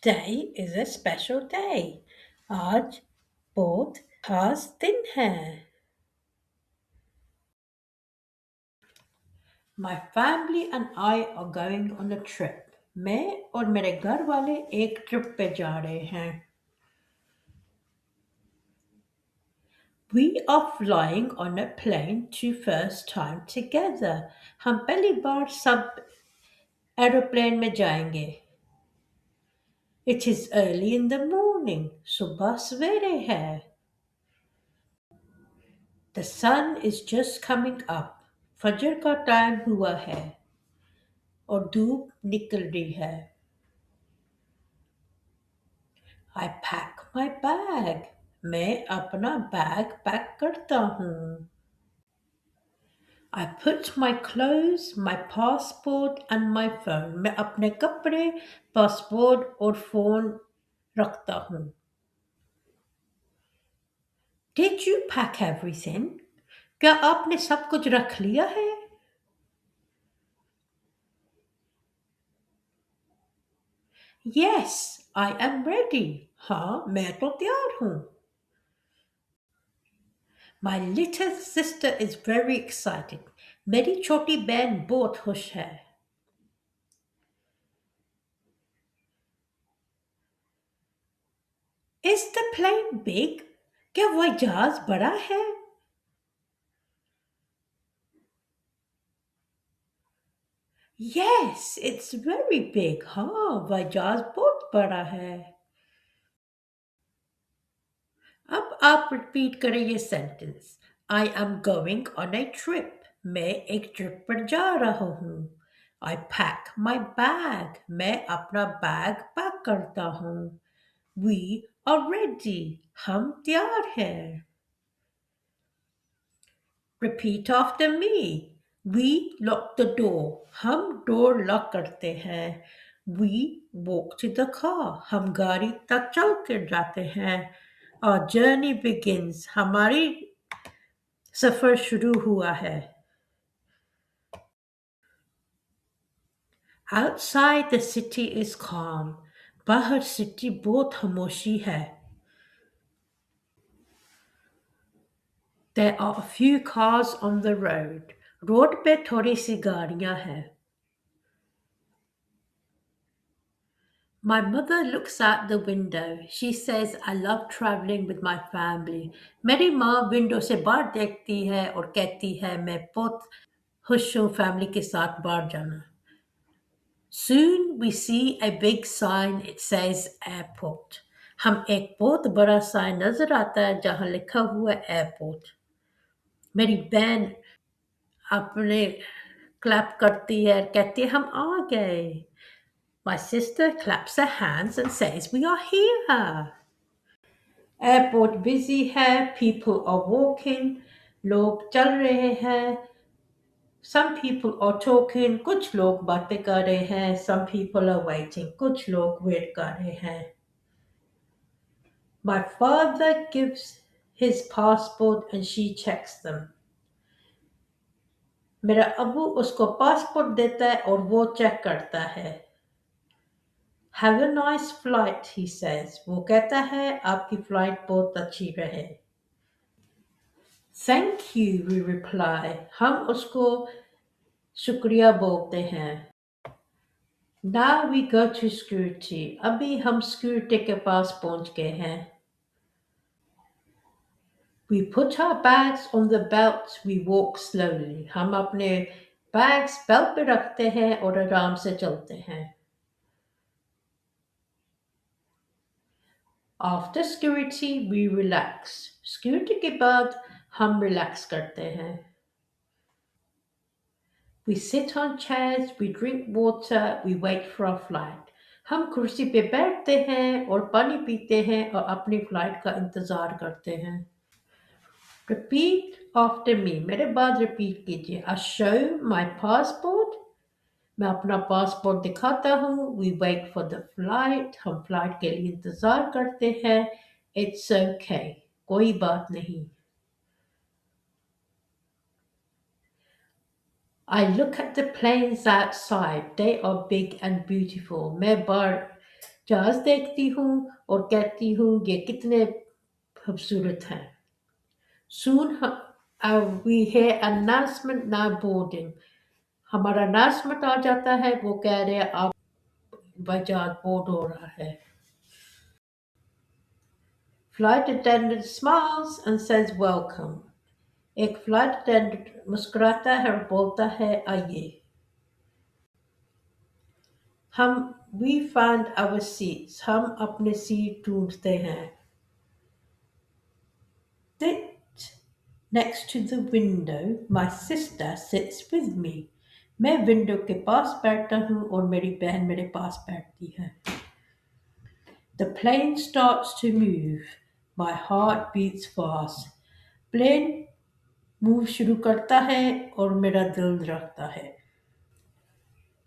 Today is a special day. आज बहुत खास दिन है. My family and I are going on a trip. मैं और मेरे घर वाले एक ट्रिप पे जा रहे हैं. We are flying on a plane to first time together. हम पहली बार सब एरोप्लेन में जाएंगे. It is early in the morning. सुबह सवेरे है. The sun is just coming up. फजर का टाइम हुआ है और धूप निकल रही है. I pack my bag. मैं अपना बैग पैक करता हूँ. I put my clothes, my passport and my phone. मैं अपने कपड़े, पासपोर्ट और फोन रखता हूँ. Did you pack everything? क्या आपने सब कुछ रख लिया है? Yes, I am ready. हाँ, मैं तो तैयार हूँ. My little sister is very excited. मेरी छोटी बहन बहुत खुश है. Is the plane big? क्या वह जहाज बड़ा है? Yes, it's very big. हाँ, वह जहाज बहुत बड़ा है. अब आप रिपीट करें ये sentence. I am going on a trip. मैं एक ट्रिप पर जा रहा हूँ. I pack my bag. मैं अपना बैग पैक करता हूँ. We are ready. हम तैयार हैं. Repeat after me. We lock the door. हम डोर लॉक करते हैं. We walk to the car. हम गाड़ी तक चल कर जाते हैं. Our journey begins. हमारी सफर शुरू हुआ है. Outside the city is calm. बाहर सिटी बहुत खामोशी है. There are a few cars on the road. Road पे थोड़ी सी गाड़ियां हैं. My mother looks out the window. She says, I love traveling with my family. मेरी माँ विंडो से बाहर देखती है और कहती है मैं बहुत खुश हूँ फैमिली के साथ बाहर जाना. Soon we see a big sign. It says airport. हम एक बहुत बड़ा साइन नजर आता है जहाँ लिखा हुआ है एयरपोर्ट. मेरी बहन अपने क्लैप करती है कहती है हम आ गए. My sister claps her hands and says we are here. Airport busy है. People are walking. लोग चल रहे हैं. Some people are talking. कुछ लोग बातें कर रहे हैं. Some people are waiting. कुछ लोग वेट कर रहे हैं. My father gives his passport and she checks them. मेरा अबू उसको पासपोर्ट देता है और वो चेक करता है. Have a nice flight, he says. वो कहता है आपकी फ्लाइट बहुत अच्छी रहे. Thank you, we reply. हम उसको शुक्रिया बोलते हैं. Now we go to security. अभी हम सिक्योरिटी के पास पहुंच गए हैं. We put our bags on the belt. We walk slowly. हम अपने बैग्स बेल्ट पे रखते हैं और आराम से चलते हैं. After security, we relax. Security के बाद हम relax करते हैं. We sit on chairs, we drink water, we wait for our flight. हम कुर्सी पे बैठते हैं और पानी पीते हैं और अपनी फ्लाइट का इंतजार करते हैं. Repeat after me. मेरे बाद रिपीट कीजिए. I show my passport. मैं अपना पासपोर्ट दिखाता हूँ. We wait for the flight. हम फ्लाइट के लिए इंतजार करते हैं. It's okay. कोई बात नहीं. I look at the planes outside. They are big and beautiful. मैं बाहर जहाज देखती हूँ और कहती हूँ ये कितने खूबसूरत हैं। Soon we hear announcement now boarding. हमारा announcement आ जाता है, वो कह रहे हैं आप जहाज बोर्ड हो रहा है। Flight attendant smiles and says welcome. एक फ्लाइट अटेंडेंट मुस्कुराता है और बोलता है आइए। हम We found our seats. हम अपने सीट ढूंढते हैं। Sit next to the window. My sister sits with me. मैं विंडो के पास बैठता हूँ और मेरी बहन मेरे पास बैठती है। The plane starts to move. My heart beats fast. Plane move शुरू करता है और मेरा दिल धड़कता है।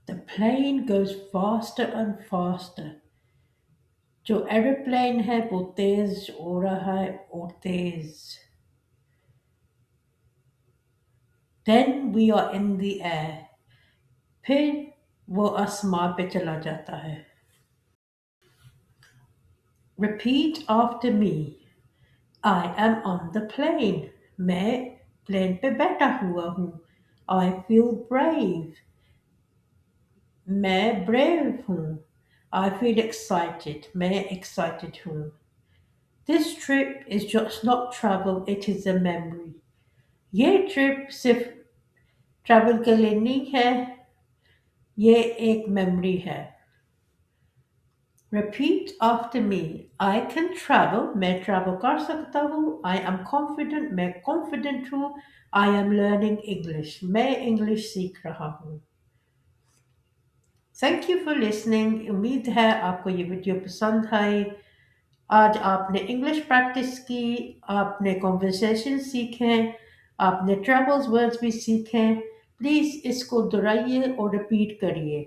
The plane goes faster and faster. जो एरोप्लेन है वो तेज हो रहा है और तेज। Then we are in the air. फिर वो आसमान पे चला जाता है। Repeat after me. I am on the plane. मैं प्लेन पे बैठा हुआ हूँ। I feel brave. मैं brave हूँ। I feel excited. मैं excited हूँ। This trip is just not travel, it is a memory. ये ट्रिप सिर्फ ट्रैवल के लिए नहीं है, ये एक मेमोरी है। Repeat after me. I can travel. मैं ट्रैवल कर सकता हूँ। I am confident. मैं confident हूँ। I am learning English. मैं इंग्लिश सीख रहा हूँ। Thank you for listening. उम्मीद है आपको ये वीडियो पसंद आई। आज आपने इंग्लिश प्रैक्टिस की, आपने कॉन्वर्सेशन सीखे, आपने ट्रैवल्स वर्ड्स भी सीखे। प्लीज़ इसको दोहराइए और रिपीट करिए।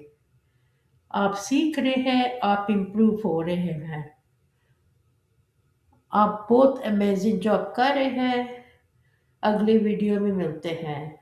आप सीख रहे हैं, आप इम्प्रूव हो रहे हैं। आप बहुत अमेजिंग जॉब कर रहे हैं। अगली वीडियो में मिलते हैं।